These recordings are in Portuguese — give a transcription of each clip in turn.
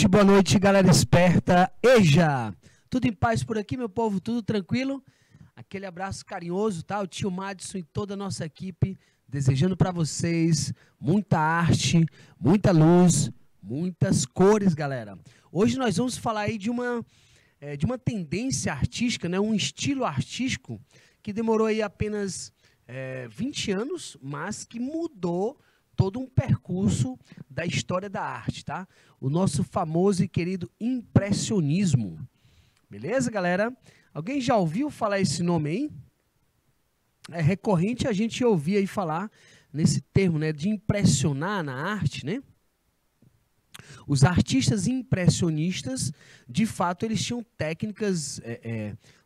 boa noite, galera esperta. Eja! Tudo em paz por aqui, meu povo? Tudo tranquilo? Aquele abraço carinhoso, tá? O tio Madison e toda a nossa equipe desejando para vocês muita arte, muita luz, muitas cores, galera. Hoje nós vamos falar aí de uma tendência artística, né? Um estilo artístico que demorou aí apenas 20 anos, mas que mudou todo um percurso da história da arte, tá? O nosso famoso e querido impressionismo. Beleza, galera? Alguém já ouviu falar esse nome aí? É recorrente a gente ouvir aí falar nesse termo, né? De impressionar na arte, né? Os artistas impressionistas, de fato, eles tinham técnicas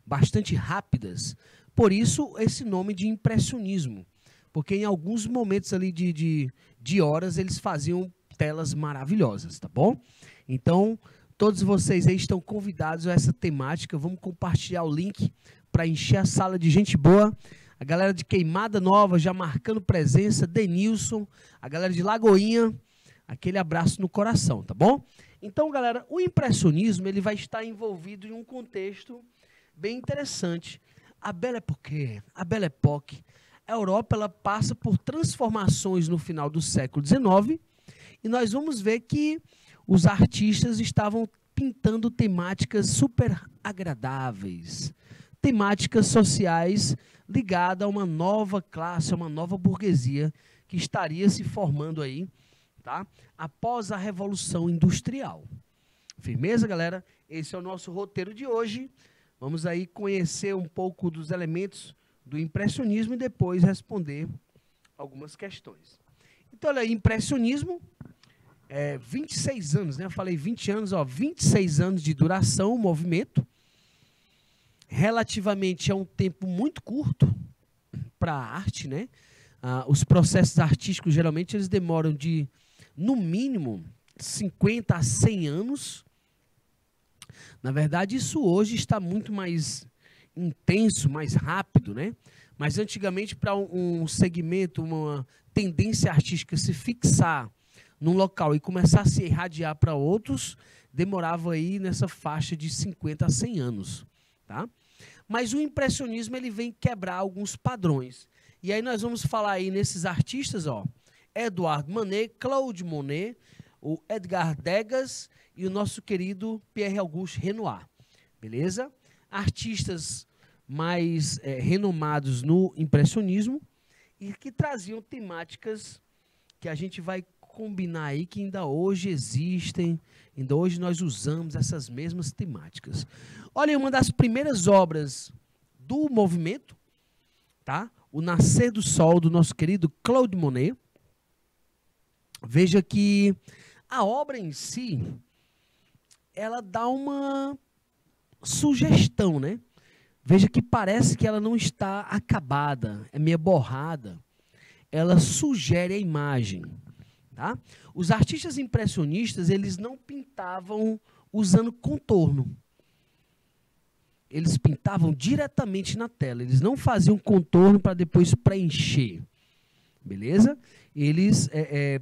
bastante rápidas. Por isso, esse nome de impressionismo. Porque em alguns momentos ali de horas, eles faziam telas maravilhosas, tá bom? Então, todos vocês aí estão convidados a essa temática. Vamos compartilhar o link para encher a sala de gente boa. A galera de Queimada Nova já marcando presença, Denilson, a galera de Lagoinha, aquele abraço no coração, tá bom? Então, galera, o impressionismo ele vai estar envolvido em um contexto bem interessante. A Belle Époque, a Europa ela passa por transformações no final do século XIX e nós vamos ver que os artistas estavam pintando temáticas super agradáveis, temáticas sociais ligadas a uma nova classe, a uma nova burguesia que estaria se formando aí, tá? Após a Revolução Industrial. Firmeza, galera? Esse é o nosso roteiro de hoje. Vamos aí conhecer um pouco dos elementos do impressionismo e depois responder algumas questões. Então, olha aí, impressionismo, 26 anos, né? Eu falei 20 anos, ó, 26 anos de duração, o movimento. Relativamente é um tempo muito curto para a arte, né? Os processos artísticos, geralmente, eles demoram de, no mínimo, 50 a 100 anos. Na verdade, isso hoje está muito mais intenso, mais rápido, né? Mas antigamente, para um segmento, uma tendência artística se fixar num local e começar a se irradiar para outros, demorava aí nessa faixa de 50 a 100 anos, tá? Mas o impressionismo ele vem quebrar alguns padrões. E aí nós vamos falar aí nesses artistas, ó, Edouard Manet, Claude Monet, o Edgar Degas e o nosso querido Pierre-Auguste Renoir, beleza? Artistas mais renomados no impressionismo e que traziam temáticas que a gente vai combinar aí, que ainda hoje existem, ainda hoje nós usamos essas mesmas temáticas. Olha, uma das primeiras obras do movimento, tá? O Nascer do Sol, do nosso querido Claude Monet. Veja que a obra em si, ela dá uma sugestão, né? Veja que parece que ela não está acabada, é meio borrada. Ela sugere a imagem, tá? Os artistas impressionistas, eles não pintavam usando contorno. Eles pintavam diretamente na tela, eles não faziam contorno para depois preencher, beleza? Eles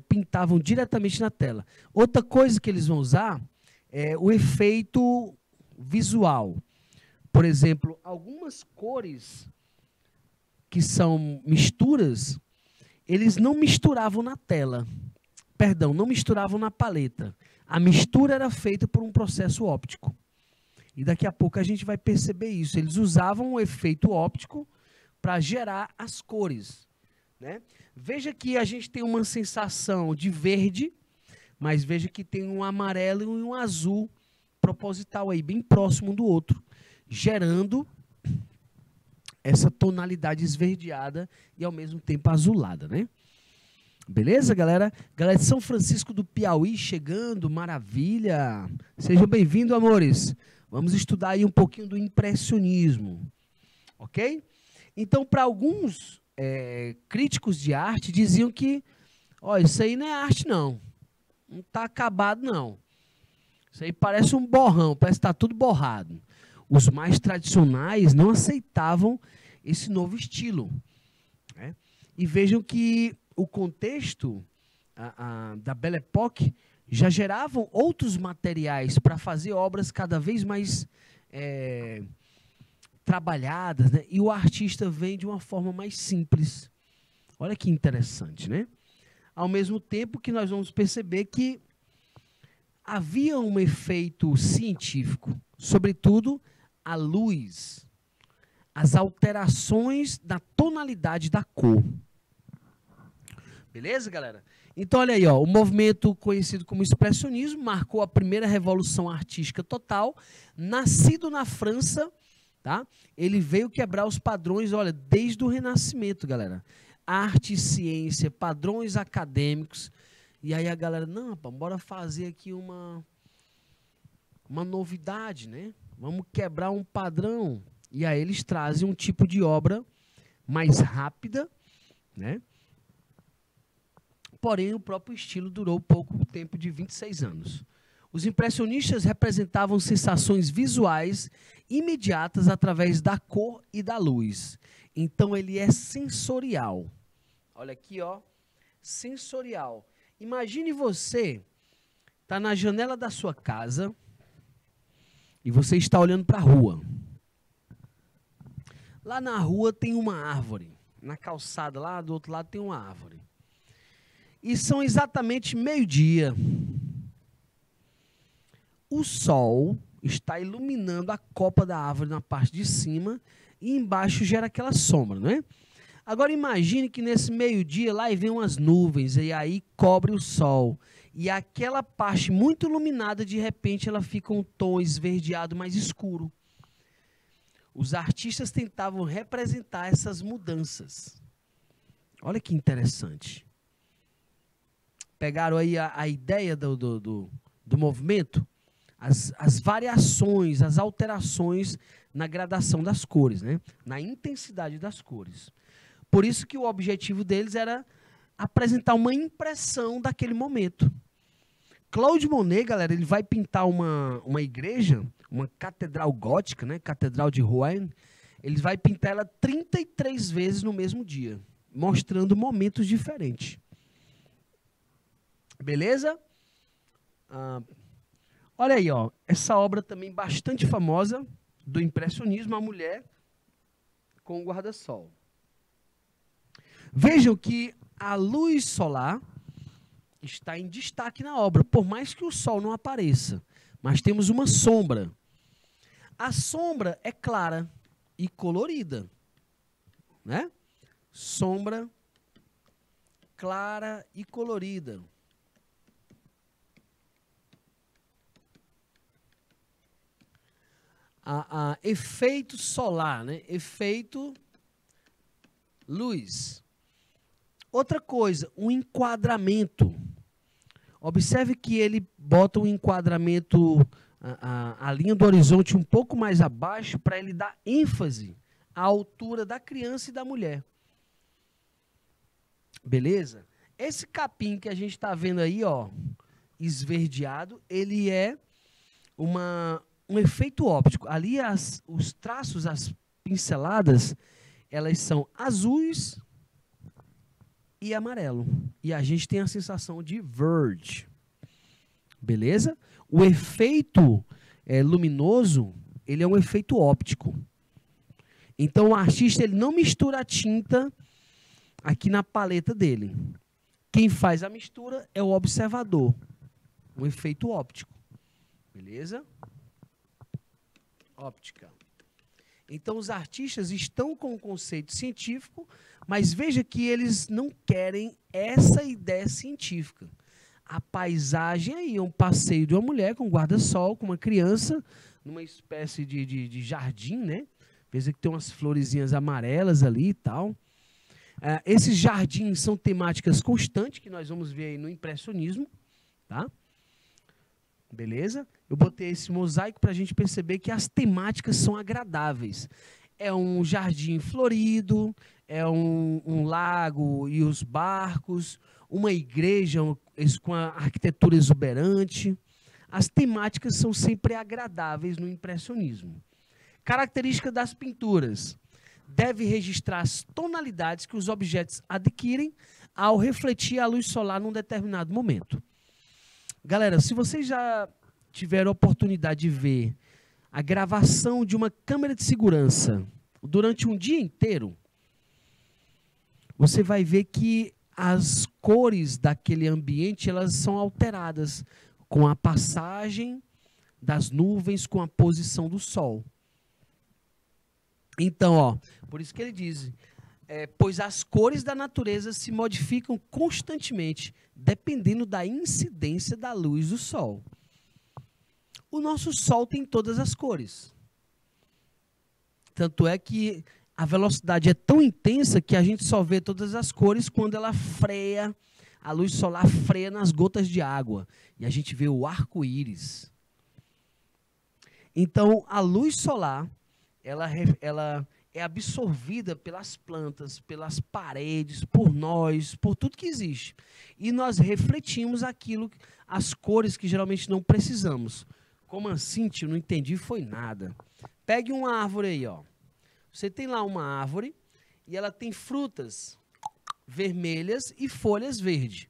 pintavam diretamente na tela. Outra coisa que eles vão usar é o efeito visual. Por exemplo, algumas cores que são misturas, eles não misturavam na tela. Perdão, não misturavam na paleta. A mistura era feita por um processo óptico. E daqui a pouco a gente vai perceber isso. Eles usavam o efeito óptico para gerar as cores, né? Veja que a gente tem uma sensação de verde, mas veja que tem um amarelo e um azul proposital aí, bem próximo um do outro, gerando essa tonalidade esverdeada e ao mesmo tempo azulada, né? Beleza, galera? Galera de São Francisco do Piauí chegando, maravilha! Sejam bem-vindos, amores! Vamos estudar aí um pouquinho do impressionismo, ok? Então, para alguns críticos de arte, diziam que, ó, isso aí não é arte, não. Não está acabado, não. Isso aí parece um borrão, parece que está tudo borrado. Os mais tradicionais não aceitavam esse novo estilo, né? E vejam que o contexto da Belle Époque já geravam outros materiais para fazer obras cada vez mais trabalhadas, né? E o artista vem de uma forma mais simples. Olha que interessante, né? Ao mesmo tempo que nós vamos perceber que havia um efeito científico, sobretudo a luz, as alterações da tonalidade da cor. Beleza, galera? Então, olha aí, ó, o movimento conhecido como expressionismo marcou a primeira revolução artística total, nascido na França, tá? Ele veio quebrar os padrões, olha, desde o Renascimento, galera. Arte e ciência, padrões acadêmicos. E aí a galera, não, rapaz, bora fazer aqui uma novidade, né? Vamos quebrar um padrão. E aí eles trazem um tipo de obra mais rápida, né? Porém, o próprio estilo durou pouco tempo, de 26 anos. Os impressionistas representavam sensações visuais imediatas através da cor e da luz. Então, ele é sensorial. Olha aqui, ó, sensorial. Imagine você tá na janela da sua casa e você está olhando para a rua. Lá na rua tem uma árvore. Na calçada, lá do outro lado, tem uma árvore. E são exatamente meio-dia. O sol está iluminando a copa da árvore na parte de cima e embaixo gera aquela sombra, não é? Agora imagine que nesse meio-dia lá vem umas nuvens e aí cobre o sol. E aquela parte muito iluminada, de repente, ela fica um tom esverdeado mais escuro. Os artistas tentavam representar essas mudanças. Olha que interessante. Pegaram aí a ideia do movimento, as variações, as alterações na gradação das cores, né? Na intensidade das cores. Por isso que o objetivo deles era apresentar uma impressão daquele momento. Claude Monet, galera, ele vai pintar uma igreja, uma catedral gótica, né? Catedral de Rouen. Ele vai pintar ela 33 vezes no mesmo dia, mostrando momentos diferentes. Beleza? Olha aí, ó, essa obra também bastante famosa do impressionismo, a mulher com o guarda-sol. Vejam que a luz solar está em destaque na obra, por mais que o sol não apareça, mas temos uma sombra. A sombra é clara e colorida, né? Sombra clara e colorida. Efeito solar, né? Efeito luz. Outra coisa, um enquadramento. Observe que ele bota um enquadramento, a linha do horizonte um pouco mais abaixo, para ele dar ênfase à altura da criança e da mulher. Beleza? Esse capim que a gente está vendo aí, ó, esverdeado, ele é um efeito óptico. Ali os traços, as pinceladas, elas são azuis e amarelo. E a gente tem a sensação de verde. Beleza? O efeito luminoso, ele é um efeito óptico. Então o artista, ele não mistura a tinta aqui na paleta dele. Quem faz a mistura é o observador. Um efeito óptico. Beleza? Óptica. Então os artistas estão com o conceito científico, mas veja que eles não querem essa ideia científica. A paisagem aí é um passeio de uma mulher com guarda-sol, com uma criança, numa espécie de jardim, né? Veja que tem umas florezinhas amarelas ali e tal. Esses jardins são temáticas constantes, que nós vamos ver aí no impressionismo, tá? Beleza? Eu botei esse mosaico para a gente perceber que as temáticas são agradáveis. É um jardim florido, é um lago e os barcos, uma igreja com a arquitetura exuberante. As temáticas são sempre agradáveis no impressionismo. Característica das pinturas. Deve registrar as tonalidades que os objetos adquirem ao refletir a luz solar num determinado momento. Galera, se vocês já tiveram a oportunidade de ver a gravação de uma câmera de segurança durante um dia inteiro, você vai ver que as cores daquele ambiente, elas são alteradas com a passagem das nuvens, com a posição do sol. Então, ó, por isso que ele diz, pois as cores da natureza se modificam constantemente, dependendo da incidência da luz do sol. O nosso sol tem todas as cores. Tanto é que a velocidade é tão intensa que a gente só vê todas as cores quando ela freia, a luz solar freia nas gotas de água. E a gente vê o arco-íris. Então, a luz solar, ela é absorvida pelas plantas, pelas paredes, por nós, por tudo que existe. E nós refletimos aquilo, as cores que geralmente não precisamos. Como assim, tio? Não entendi, foi nada. Pegue uma árvore aí, ó. Você tem lá uma árvore e ela tem frutas vermelhas e folhas verdes.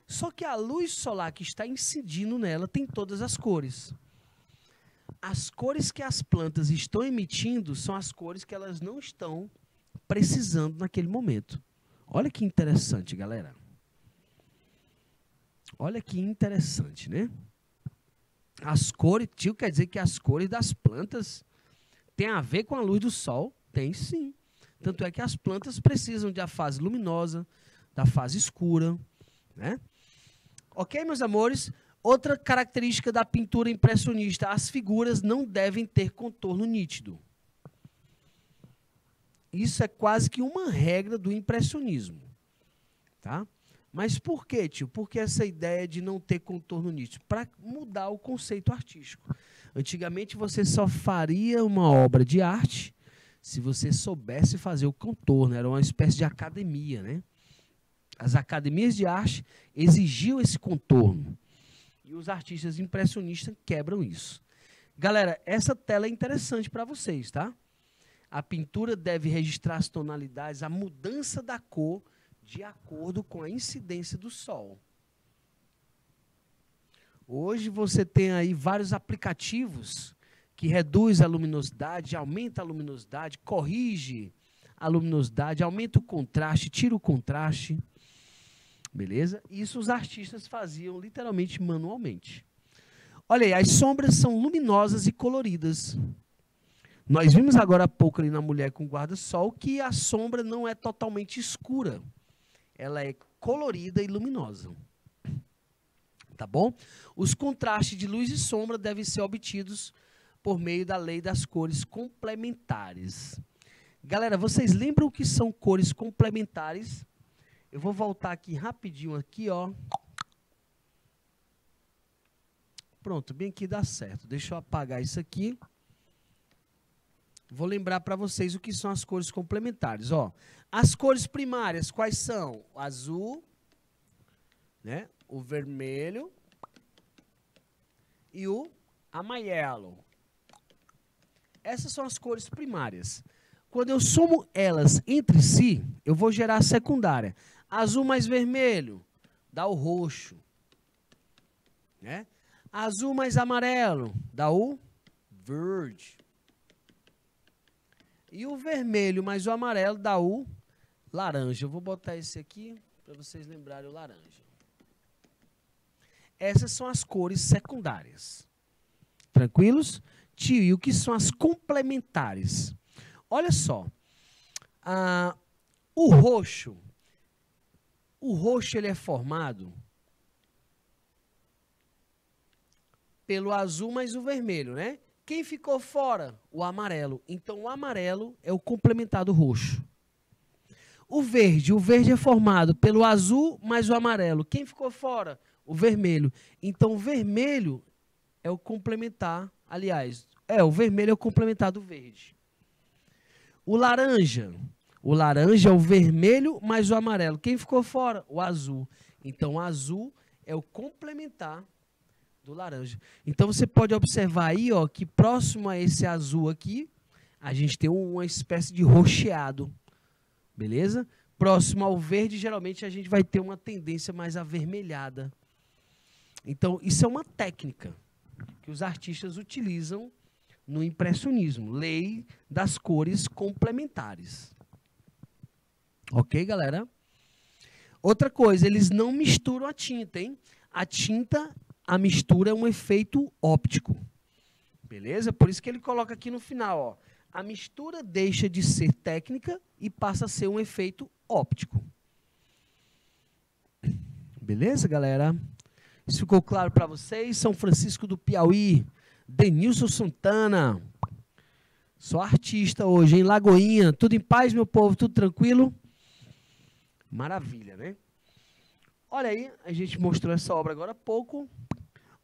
Só que a luz solar que está incidindo nela tem todas as cores. As cores que as plantas estão emitindo são as cores que elas não estão precisando naquele momento. Olha que interessante, galera. Olha que interessante, né? As cores, tio, quer dizer que as cores das plantas têm a ver com a luz do sol? Tem sim. Tanto é que as plantas precisam da fase luminosa, da fase escura, né? Ok, meus amores? Outra característica da pintura impressionista, as figuras não devem ter contorno nítido. Isso é quase que uma regra do impressionismo, tá? Mas por quê, tio? Por que essa ideia de não ter contorno nítido? Para mudar o conceito artístico. Antigamente você só faria uma obra de arte se você soubesse fazer o contorno. Era uma espécie de academia, né? As academias de arte exigiam esse contorno. E os artistas impressionistas quebram isso. Galera, essa tela é interessante para vocês, tá? A pintura deve registrar as tonalidades, a mudança da cor de acordo com a incidência do sol. Hoje você tem aí vários aplicativos que reduz a luminosidade, aumenta a luminosidade, corrige a luminosidade, aumenta o contraste, tira o contraste. Beleza? Isso os artistas faziam literalmente manualmente. Olha aí, as sombras são luminosas e coloridas. Nós vimos agora há pouco ali na mulher com guarda-sol que a sombra não é totalmente escura. Ela é colorida e luminosa. Tá bom? Os contrastes de luz e sombra devem ser obtidos por meio da lei das cores complementares. Galera, vocês lembram o que são cores complementares? Eu vou voltar aqui rapidinho aqui, ó. Pronto, bem aqui dá certo. Deixa eu apagar isso aqui. Vou lembrar para vocês o que são as cores complementares, ó. As cores primárias, quais são? O azul, né? O vermelho e o amarelo. Essas são as cores primárias. Quando eu somo elas entre si, eu vou gerar a secundária. Azul mais vermelho dá o roxo, né? Azul mais amarelo dá o verde. E o vermelho mais o amarelo dá o laranja. Eu vou botar esse aqui para vocês lembrarem o laranja. Essas são as cores secundárias. Tranquilos? Tio, e o que são as complementares? Olha só. O roxo ele é formado pelo azul mais o vermelho, né? Quem ficou fora? O amarelo. Então, o amarelo é o complementar do roxo. O verde é formado pelo azul mais o amarelo. Quem ficou fora? O vermelho. Então, o vermelho é o complementar, aliás, o vermelho é o complementar do verde. O laranja é o vermelho mais o amarelo. Quem ficou fora? O azul. Então, o azul é o complementar do laranja. Então, você pode observar aí, ó, que próximo a esse azul aqui, a gente tem uma espécie de roxeado. Beleza? Próximo ao verde, geralmente, a gente vai ter uma tendência mais avermelhada. Então, isso é uma técnica que os artistas utilizam no impressionismo. Lei das cores complementares. Ok, galera? Outra coisa, eles não misturam a tinta, hein? A mistura é um efeito óptico. Beleza? Por isso que ele coloca aqui no final, ó. A mistura deixa de ser técnica e passa a ser um efeito óptico. Beleza, galera? Isso ficou claro para vocês? São Francisco do Piauí, Denilson Santana. Sou artista hoje, em Lagoinha. Tudo em paz, meu povo? Tudo tranquilo? Maravilha, né? Olha aí, a gente mostrou essa obra agora há pouco.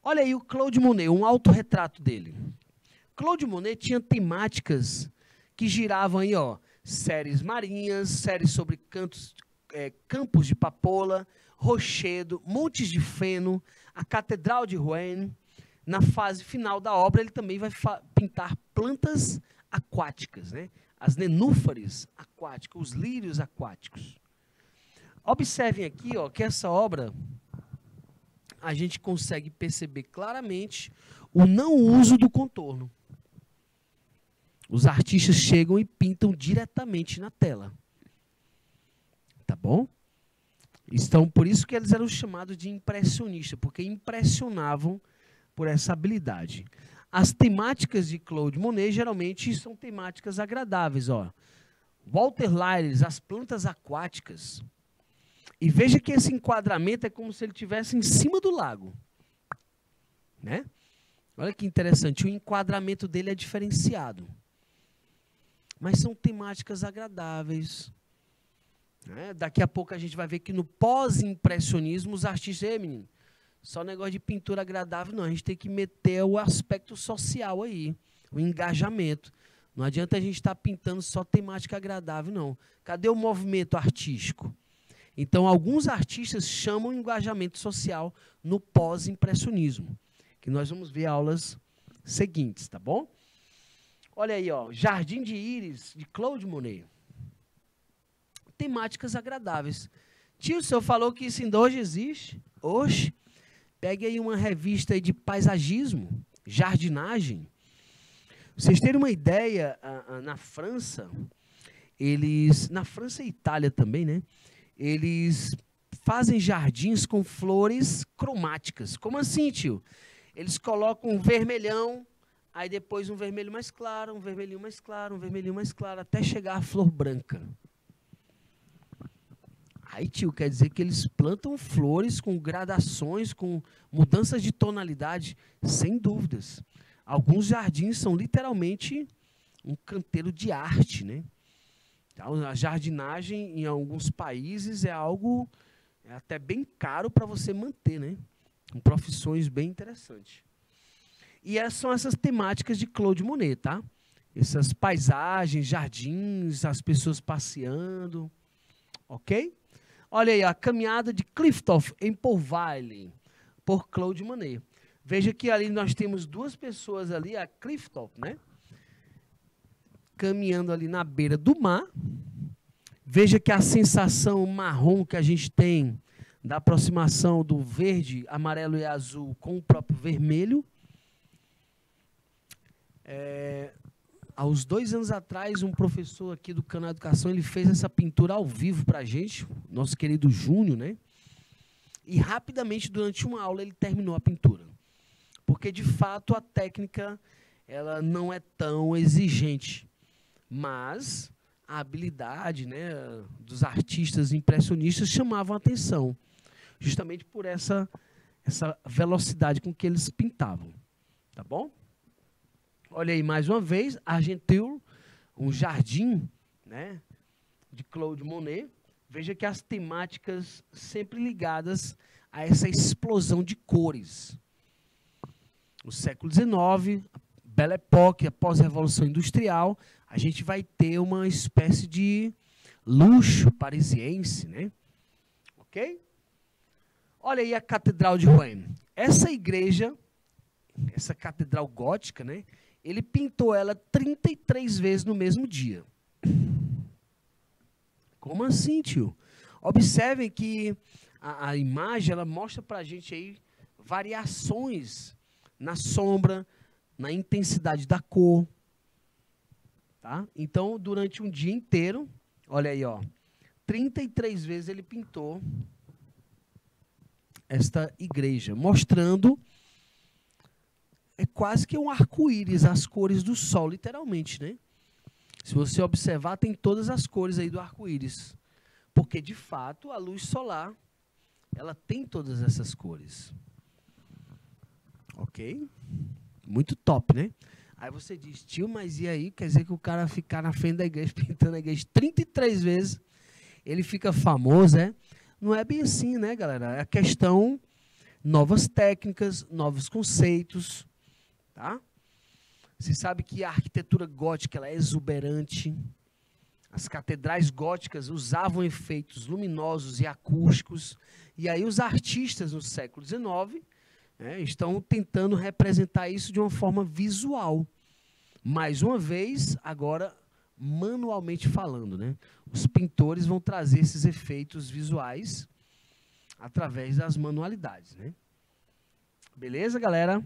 Olha aí o Claude Monet, um autorretrato dele. Claude Monet tinha temáticas que giravam aí, ó, séries marinhas, séries sobre campos de papoula, rochedo, montes de feno, a Catedral de Rouen. Na fase final da obra, ele também vai pintar plantas aquáticas, né? As nenúfares aquáticas, os lírios aquáticos. Observem aqui, ó, que essa obra a gente consegue perceber claramente o não uso do contorno. Os artistas chegam e pintam diretamente na tela. Tá bom? Então, por isso que eles eram chamados de impressionistas, porque impressionavam por essa habilidade. As temáticas de Claude Monet geralmente são temáticas agradáveis, ó. Walter Lyles, as plantas aquáticas. E veja que esse enquadramento é como se ele estivesse em cima do lago. Né? Olha que interessante, o enquadramento dele é diferenciado. Mas são temáticas agradáveis. Né? Daqui a pouco a gente vai ver que no pós-impressionismo os artistas, menino, só negócio de pintura agradável não, a gente tem que meter o aspecto social aí, o engajamento. Não adianta a gente estar pintando só temática agradável, não. Cadê o movimento artístico? Então, alguns artistas chamam o engajamento social no pós-impressionismo, que nós vamos ver aulas seguintes, tá bom? Olha aí, ó, Jardim de Íris, de Claude Monet. Temáticas agradáveis. Tio, o senhor falou que isso ainda hoje existe? Hoje, pegue aí uma revista aí de paisagismo, jardinagem. Vocês terem uma ideia, na França, na França e Itália também, né? Eles fazem jardins com flores cromáticas. Como assim, tio? Eles colocam um vermelhão, aí depois um vermelho mais claro, um vermelhinho mais claro, um vermelhinho mais claro, até chegar a flor branca. Aí, tio, quer dizer que eles plantam flores com gradações, com mudanças de tonalidade, sem dúvidas. Alguns jardins são literalmente um canteiro de arte, né? Então, a jardinagem em alguns países é algo até bem caro para você manter, né? Com profissões bem interessantes. E são essas temáticas de Claude Monet, tá? Essas paisagens, jardins, as pessoas passeando, ok? Olha aí, a caminhada de Clifton em Paul Valley, por Claude Monet. Veja que ali nós temos duas pessoas ali, a Clifton, né? Caminhando ali na beira do mar. Veja que a sensação marrom que a gente tem da aproximação do verde, amarelo e azul com o próprio vermelho. Há uns 2 anos atrás, um professor aqui do Canal Educação, ele fez essa pintura ao vivo para a gente, nosso querido Júnior, né? E rapidamente, durante uma aula, ele terminou a pintura. Porque, de fato, a técnica ela não é tão exigente. Mas a habilidade, né, dos artistas impressionistas chamavam a atenção, justamente por essa velocidade com que eles pintavam. Tá bom? Olha aí, mais uma vez, Argenteuil, um jardim, né, de Claude Monet. Veja que as temáticas sempre ligadas a essa explosão de cores. No século XIX, Belle Époque, após a Revolução Industrial, a gente vai ter uma espécie de luxo parisiense, né? Ok? Olha aí a Catedral de Rouen. Essa igreja, essa catedral gótica, né? Ele pintou ela 33 vezes no mesmo dia. Como assim, tio? Observem que a imagem, ela mostra para a gente aí variações na sombra, na intensidade da cor. Tá? Então, durante um dia inteiro, olha aí, ó, 33 vezes ele pintou esta igreja, mostrando quase que um arco-íris, as cores do sol, literalmente, né? Se você observar, tem todas as cores aí do arco-íris, porque, de fato, a luz solar, ela tem todas essas cores. Ok? Muito top, né? Aí você diz, tio, mas e aí? Quer dizer que o cara ficar na frente da igreja, pintando a igreja 33 vezes, ele fica famoso, é? Não é bem assim, né, galera? É a questão, novas técnicas, novos conceitos, tá? Você sabe que a arquitetura gótica, ela é exuberante. As catedrais góticas usavam efeitos luminosos e acústicos. E aí os artistas no século XIX estão tentando representar isso de uma forma visual. Mais uma vez, agora, manualmente falando, né? Os pintores vão trazer esses efeitos visuais através das manualidades, né? Beleza, galera?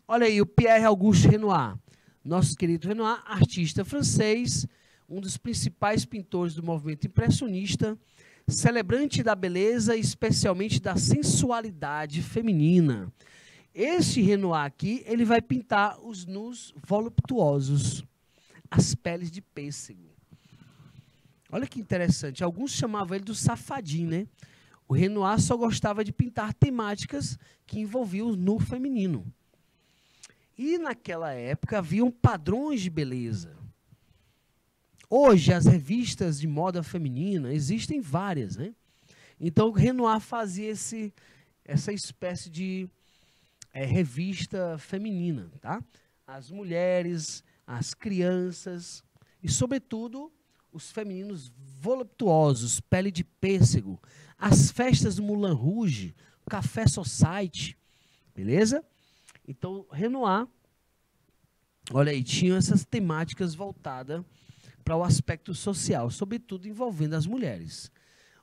Olha aí, o Pierre Auguste Renoir. Nosso querido Renoir, artista francês, um dos principais pintores do movimento impressionista, celebrante da beleza e especialmente da sensualidade feminina. Esse Renoir aqui, ele vai pintar os nus voluptuosos, as peles de pêssego. Olha que interessante, alguns chamavam ele do safadinho, né? O Renoir só gostava de pintar temáticas que envolviam o nu feminino. E naquela época haviam padrões de beleza. Hoje, as revistas de moda feminina, existem várias, né? Então, o Renoir fazia essa espécie de revista feminina, tá? As mulheres, as crianças e, sobretudo, os femininos voluptuosos, pele de pêssego, as festas do Moulin Rouge, Café Society, beleza? Então, Renoir, olha aí, tinha essas temáticas voltadas para o aspecto social, sobretudo envolvendo as mulheres.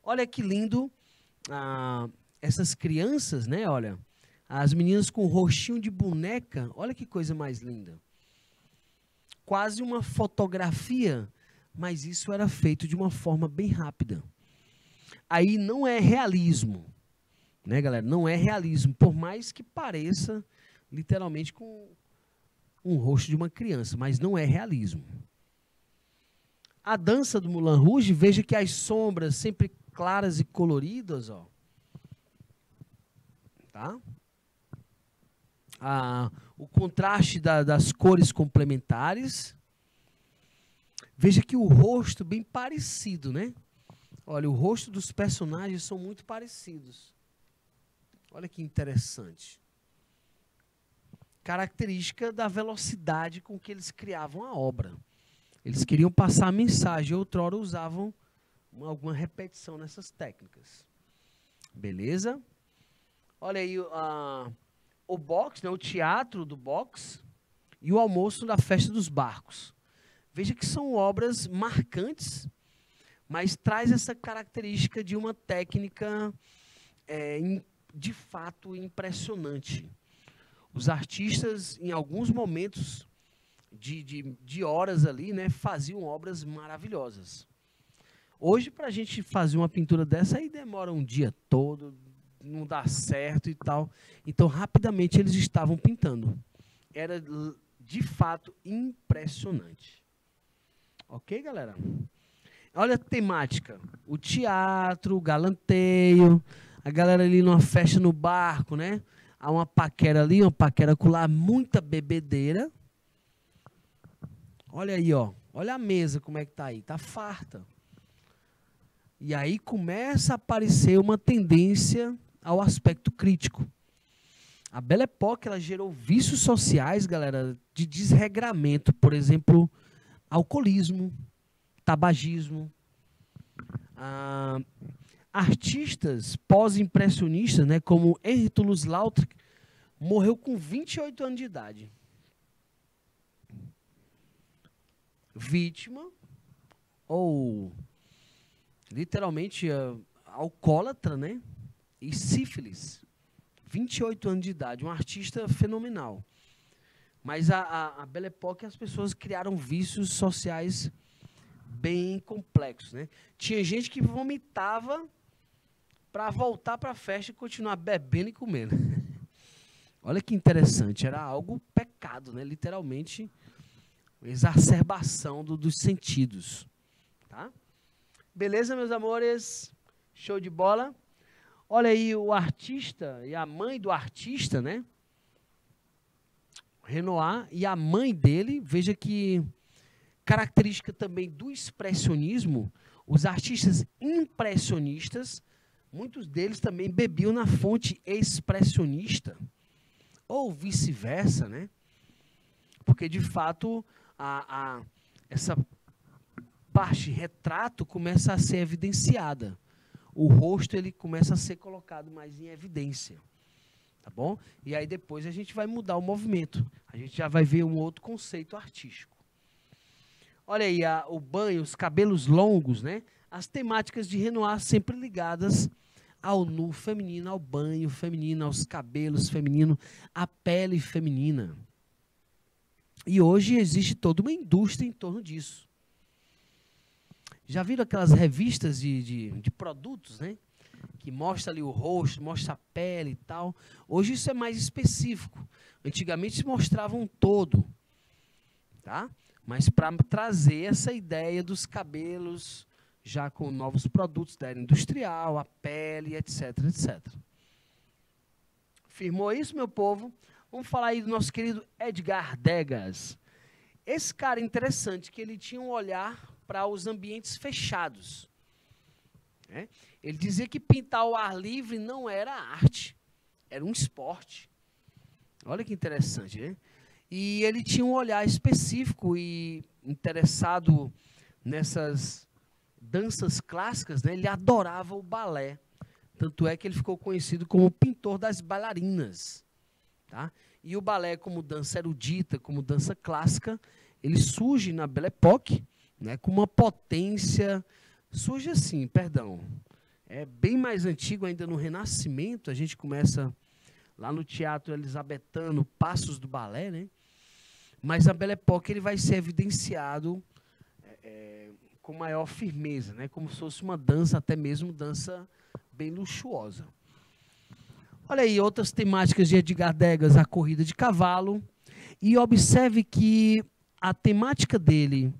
Olha que lindo essas crianças, né? Olha, as meninas com rostinho de boneca, olha que coisa mais linda. Quase uma fotografia, mas isso era feito de uma forma bem rápida. Aí não é realismo, né, galera? Não é realismo, por mais que pareça literalmente com um rosto de uma criança, mas não é realismo. A dança do Moulin Rouge, veja que as sombras sempre claras e coloridas, ó. Tá? O contraste das cores complementares. Veja que o rosto bem parecido, né? Olha, o rosto dos personagens são muito parecidos. Olha que interessante. Característica da velocidade com que eles criavam a obra. Eles queriam passar a mensagem, outrora usavam alguma repetição nessas técnicas. Beleza? Olha aí o box, né, o teatro do box e o almoço da festa dos barcos. Veja que são obras marcantes, mas traz essa característica de uma técnica de fato impressionante. Os artistas, em alguns momentos de horas ali, né, faziam obras maravilhosas. Hoje, para a gente fazer uma pintura dessa, aí demora um dia todo, não dá certo e tal. Então, rapidamente, eles estavam pintando. Era, de fato, impressionante. Ok, galera? Olha a temática. O teatro, o galanteio, a galera ali numa festa no barco, né? Há uma paquera ali, uma paquera acolá, muita bebedeira. Olha aí, ó. Olha a mesa como é que tá aí. Tá farta. E aí começa a aparecer uma tendência ao aspecto crítico. A Belle Époque, ela gerou vícios sociais, galera, de desregramento. Por exemplo, alcoolismo, tabagismo. Artistas pós-impressionistas, né, como Henri Toulouse-Lautrec, morreu com 28 anos de idade. Vítima ou literalmente alcoólatra, né? E sífilis. 28 anos de idade, um artista fenomenal. Mas a Belle Époque, as pessoas criaram vícios sociais bem complexos, né? Tinha gente que vomitava para voltar para a festa e continuar bebendo e comendo. Olha que interessante, era algo pecado, né? Literalmente, exacerbação dos sentidos. Tá? Beleza, meus amores? Show de bola. Olha aí o artista e a mãe do artista, né? Renoir e a mãe dele, veja que característica também do expressionismo, os artistas impressionistas, muitos deles também bebiam na fonte expressionista, ou vice-versa, né? Porque, de fato, essa parte retrato começa a ser evidenciada. O rosto ele começa a ser colocado mais em evidência. Tá bom? E aí depois a gente vai mudar o movimento. A gente já vai ver um outro conceito artístico. Olha aí, o banho, os cabelos longos, né? As temáticas de Renoir sempre ligadas ao nu feminino, ao banho feminino, aos cabelos femininos, à pele feminina. E hoje existe toda uma indústria em torno disso. Já viram aquelas revistas de produtos, né? Que mostra ali o rosto, mostra a pele e tal. Hoje isso é mais específico. Antigamente se mostrava um todo, tá? Mas para trazer essa ideia dos cabelos, já com novos produtos da era industrial, a pele, etc, etc. Firmou isso, meu povo? Vamos falar aí do nosso querido Edgar Degas. Esse cara interessante, que ele tinha um olhar para os ambientes fechados. Né? Ele dizia que pintar ao ar livre não era arte, era um esporte. Olha que interessante, né? E ele tinha um olhar específico e interessado nessas danças clássicas, né? Ele adorava o balé. Tanto é que ele ficou conhecido como o pintor das bailarinas. Tá? E o balé, como dança erudita, como dança clássica, ele surge na Belle Époque, né, com uma potência, surge assim, perdão, é bem mais antigo, ainda no Renascimento, a gente começa lá no teatro elisabetano, Passos do Balé, né? Mas a Belle Époque ele vai ser evidenciado com maior firmeza, né? Como se fosse uma dança, até mesmo dança bem luxuosa. Olha aí, outras temáticas de Edgar Degas, a corrida de cavalo, e observe que a temática dele,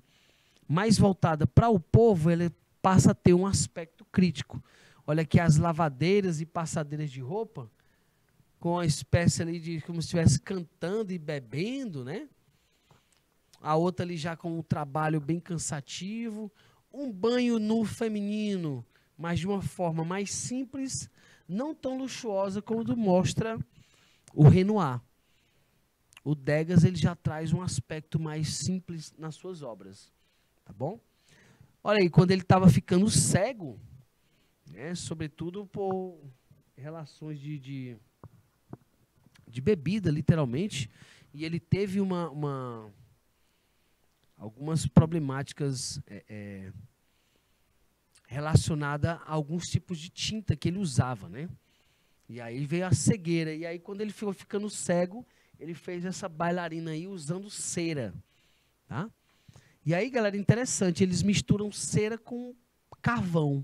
mais voltada para o povo, ele passa a ter um aspecto crítico. Olha aqui as lavadeiras e passadeiras de roupa, com uma espécie ali de como se estivesse cantando e bebendo, né? A outra ali já com um trabalho bem cansativo. Um banho nu feminino, mas de uma forma mais simples, não tão luxuosa como mostra o Renoir. O Degas ele já traz um aspecto mais simples nas suas obras. Tá bom? Olha aí, quando ele estava ficando cego, né, sobretudo por relações de bebida, literalmente, e ele teve algumas problemáticas relacionadas a alguns tipos de tinta que ele usava, né? E aí veio a cegueira, e aí quando ele ficou ficando cego, ele fez essa bailarina aí usando cera, tá? E aí, galera, interessante, eles misturam cera com carvão.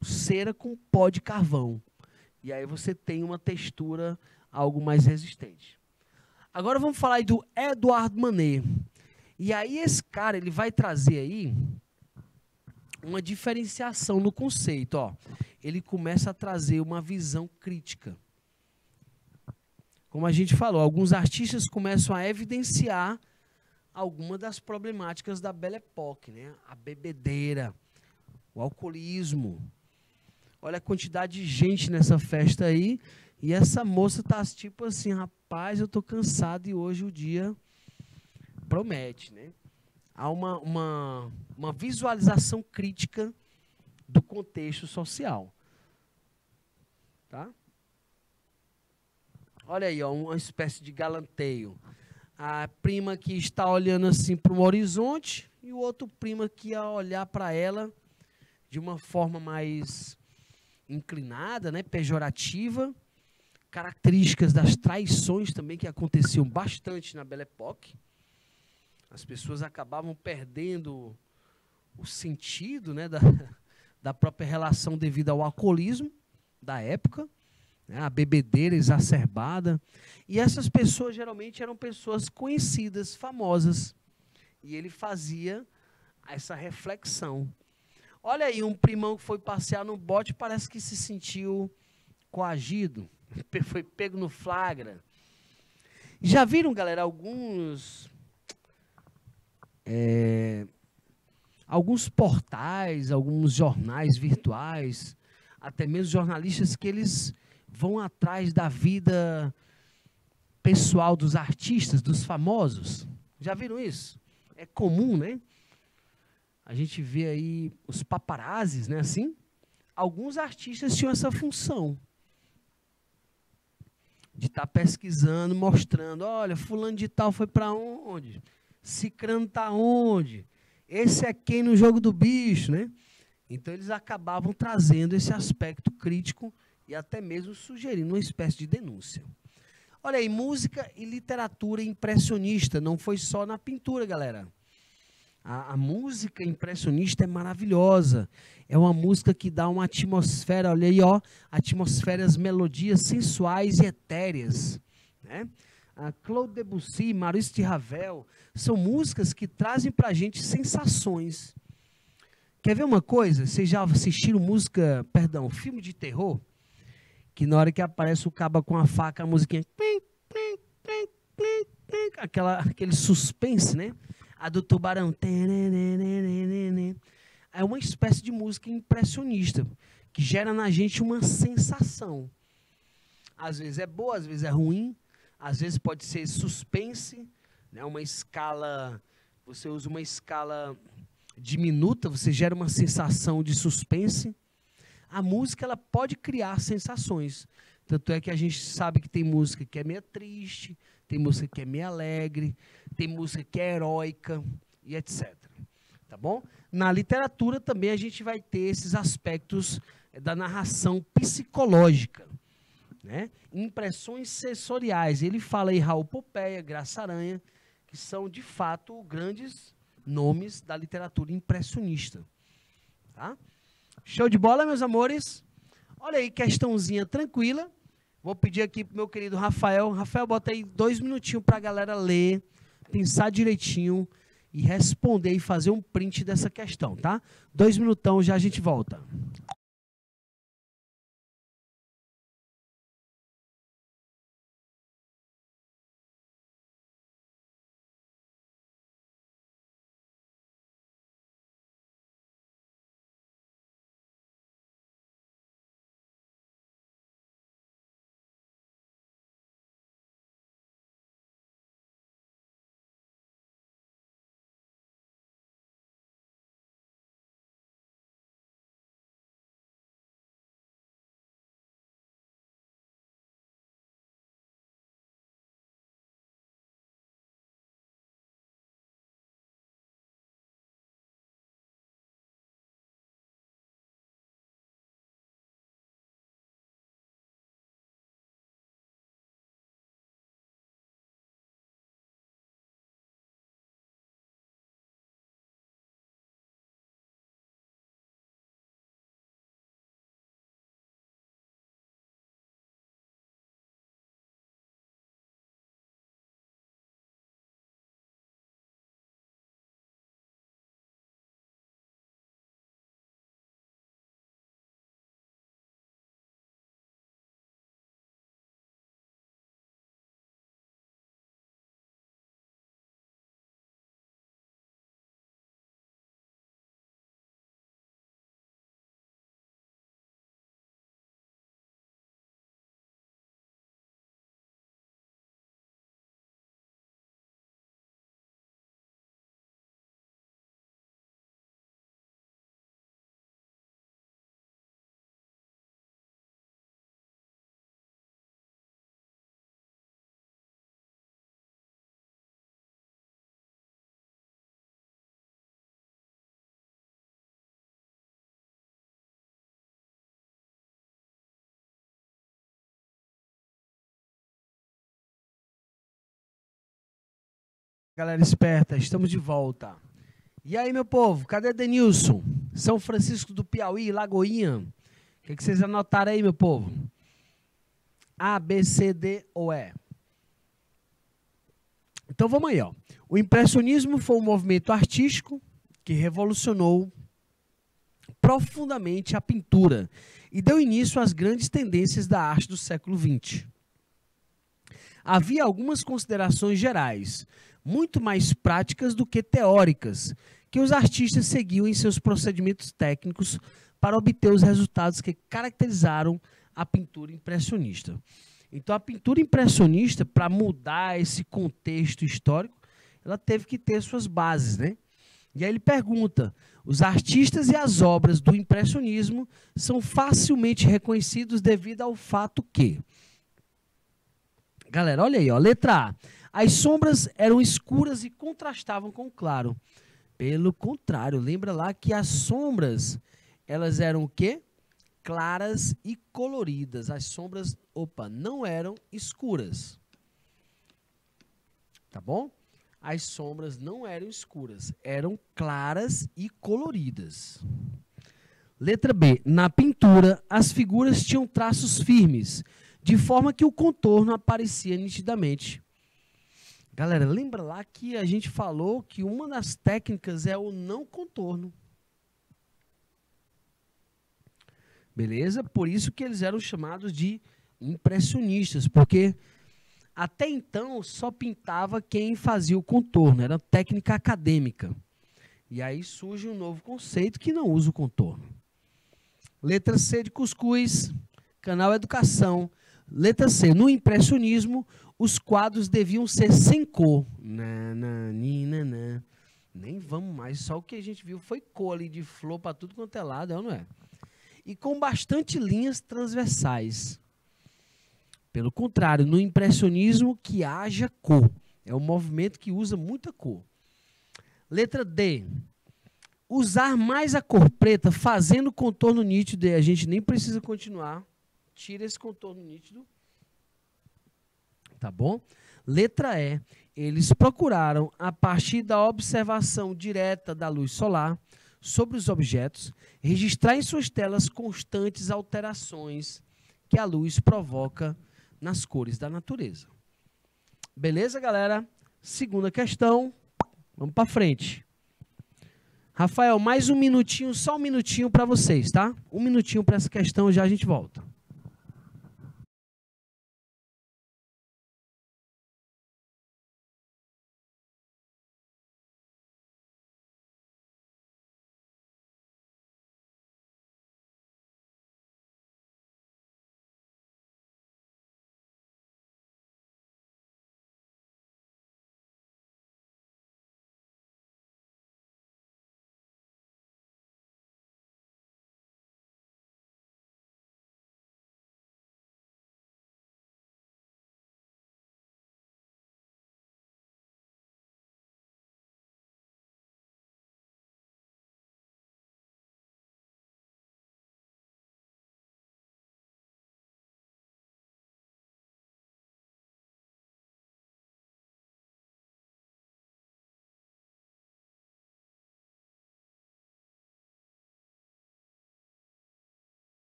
Cera com pó de carvão. E aí você tem uma textura algo mais resistente. Agora vamos falar aí do Edouard Manet. E aí esse cara, ele vai trazer aí uma diferenciação no conceito. Ó. Ele começa a trazer uma visão crítica. Como a gente falou, alguns artistas começam a evidenciar algumas das problemáticas da Belle Époque, né? A bebedeira, o alcoolismo. Olha a quantidade de gente nessa festa aí, e essa moça tá tipo assim, rapaz, eu tô cansado e hoje o dia promete, né? Há uma visualização crítica do contexto social. Tá? Olha aí, ó, uma espécie de galanteio. A prima que está olhando assim para um horizonte e o outro prima que ia olhar para ela de uma forma mais inclinada, né, pejorativa, características das traições também que aconteciam bastante na Belle Époque. As pessoas acabavam perdendo o sentido, né, da própria relação devido ao alcoolismo da época, né, a bebedeira exacerbada. E essas pessoas geralmente eram pessoas conhecidas, famosas. E ele fazia essa reflexão. Olha aí, um primão que foi passear no bote parece que se sentiu coagido, foi pego no flagra. Já viram, galera, alguns portais, alguns jornais virtuais, até mesmo jornalistas que eles vão atrás da vida pessoal dos artistas, dos famosos? Já viram isso? É comum, né? A gente vê aí os paparazzis, né, assim? Alguns artistas tinham essa função de estar pesquisando, mostrando, olha, fulano de tal foi para onde? Cicrano tá onde? Esse é quem no jogo do bicho, né? Então eles acabavam trazendo esse aspecto crítico e até mesmo sugerindo uma espécie de denúncia. Olha aí, música e literatura impressionista, não foi só na pintura, galera. A música impressionista é maravilhosa. É uma música que dá uma atmosfera, olha aí, ó, atmosferas, melodias sensuais e etéreas, né? Claude Debussy, Maurice de Ravel, são músicas que trazem para a gente sensações. Quer ver uma coisa? Vocês já assistiram filme de terror? Que na hora que aparece o caba com a faca, a musiquinha... aquele suspense, né? A do tubarão. É uma espécie de música impressionista, que gera na gente uma sensação. Às vezes é boa, às vezes é ruim, às vezes pode ser suspense, né? Uma escala, você usa uma escala diminuta, você gera uma sensação de suspense. A música, ela pode criar sensações. Tanto é que a gente sabe que tem música que é meio triste, tem música que é meio alegre, tem música que é heróica e etc. Tá bom? Na literatura também a gente vai ter esses aspectos da narração psicológica, né? Impressões sensoriais. Ele fala aí Raul Pompeia, Graça Aranha, que são de fato grandes nomes da literatura impressionista. Tá? Show de bola, meus amores? Olha aí, questãozinha tranquila. Vou pedir aqui pro meu querido Rafael. Rafael, bota aí 2 minutinhos para a galera ler, pensar direitinho e responder e fazer um print dessa questão, tá? 2 minutão, já a gente volta. galera esperta, estamos de volta. E aí, meu povo, cadê Denilson? São Francisco do Piauí, Lagoinha. O que vocês anotaram aí, meu povo? A, B, C, D ou E? Então vamos aí, ó. O impressionismo foi um movimento artístico que revolucionou profundamente a pintura e deu início às grandes tendências da arte do século XX. Havia algumas considerações gerais, muito mais práticas do que teóricas, que os artistas seguiam em seus procedimentos técnicos para obter os resultados que caracterizaram a pintura impressionista. Então, a pintura impressionista, para mudar esse contexto histórico, ela teve que ter suas bases, né? E aí ele pergunta, os artistas e as obras do impressionismo são facilmente reconhecidos devido ao fato que... Galera, olha aí, ó, letra A. As sombras eram escuras e contrastavam com o claro. Pelo contrário, lembra lá que as sombras, elas eram o quê? Claras e coloridas. As sombras, não eram escuras. Tá bom? As sombras não eram escuras, eram claras e coloridas. Letra B. Na pintura, as figuras tinham traços firmes, de forma que o contorno aparecia nitidamente. Galera, lembra lá que a gente falou que uma das técnicas é o não contorno. Beleza? Por isso que eles eram chamados de impressionistas, porque até então só pintava quem fazia o contorno, era técnica acadêmica. E aí surge um novo conceito que não usa o contorno. Letra C de cuscuz, canal Educação. Letra C, no impressionismo, os quadros deviam ser sem cor. Nem vamos mais, só o que a gente viu foi cor ali de flor para tudo quanto é lado, não é? E com bastante linhas transversais. Pelo contrário, no impressionismo, que haja cor. É um movimento que usa muita cor. Letra D. Usar mais a cor preta, fazendo contorno nítido, e a gente nem precisa continuar. Tira esse contorno nítido. Tá bom? Letra E. Eles procuraram, a partir da observação direta da luz solar sobre os objetos, registrar em suas telas constantes alterações que a luz provoca nas cores da natureza. Beleza, galera? Segunda questão. Vamos para frente. Rafael, mais um minutinho, só um minutinho para vocês, tá? Um minutinho para essa questão, já a gente volta.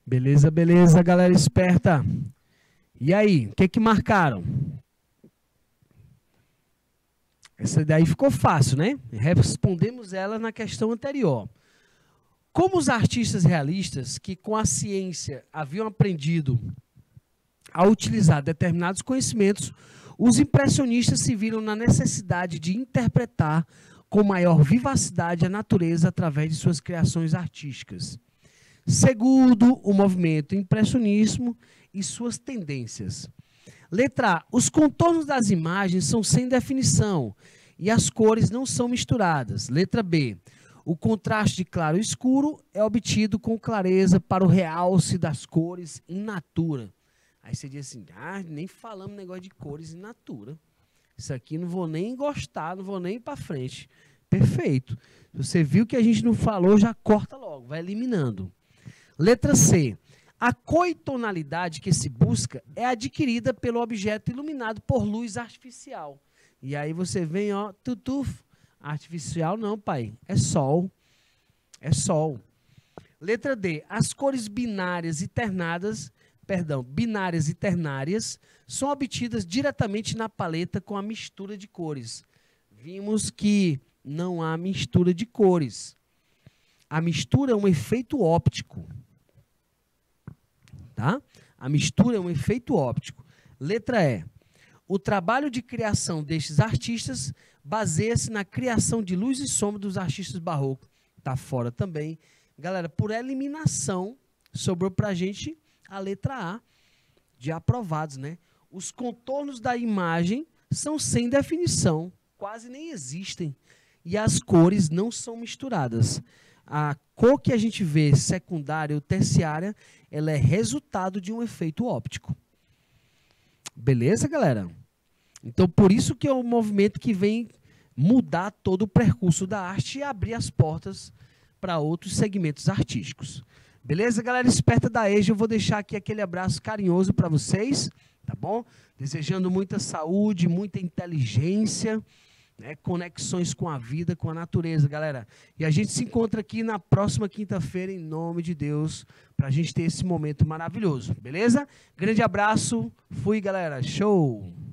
Beleza, beleza, galera esperta. E aí, o que marcaram? Essa daí ficou fácil, né? Respondemos ela na questão anterior. Como os artistas realistas, que com a ciência haviam aprendido a utilizar determinados conhecimentos, os impressionistas se viram na necessidade de interpretar com maior vivacidade a natureza através de suas criações artísticas. Segundo o movimento impressionismo e suas tendências. Letra A. Os contornos das imagens são sem definição e as cores não são misturadas. Letra B. O contraste de claro e escuro é obtido com clareza para o realce das cores in natura. Aí você diz assim, nem falamos negócio de cores in natura. Isso aqui não vou nem gostar, não vou nem ir para frente. Perfeito. Você viu que a gente não falou, já corta logo, vai eliminando. Letra C. A cor e tonalidade que se busca é adquirida pelo objeto iluminado por luz artificial. E aí você vem, ó, tutuf, artificial não, pai, é sol. É sol. Letra D. As cores binárias e ternárias são obtidas diretamente na paleta com a mistura de cores. Vimos que não há mistura de cores. A mistura é um efeito óptico. Tá? A mistura é um efeito óptico. Letra E. O trabalho de criação destes artistas baseia-se na criação de luz e sombra dos artistas barrocos. Está fora também. Galera, por eliminação, sobrou para a gente a letra A de aprovados, né? Os contornos da imagem são sem definição, quase nem existem. E as cores não são misturadas. A cor que a gente vê, secundária ou terciária, ela é resultado de um efeito óptico. Beleza, galera? Então, por isso que é um movimento que vem mudar todo o percurso da arte e abrir as portas para outros segmentos artísticos. Beleza, galera esperta da EJA? Eu vou deixar aqui aquele abraço carinhoso para vocês, tá bom? Desejando muita saúde, muita inteligência, né, conexões com a vida, com a natureza, galera. E a gente se encontra aqui na próxima quinta-feira, em nome de Deus, para a gente ter esse momento maravilhoso, beleza? Grande abraço, fui, galera, show!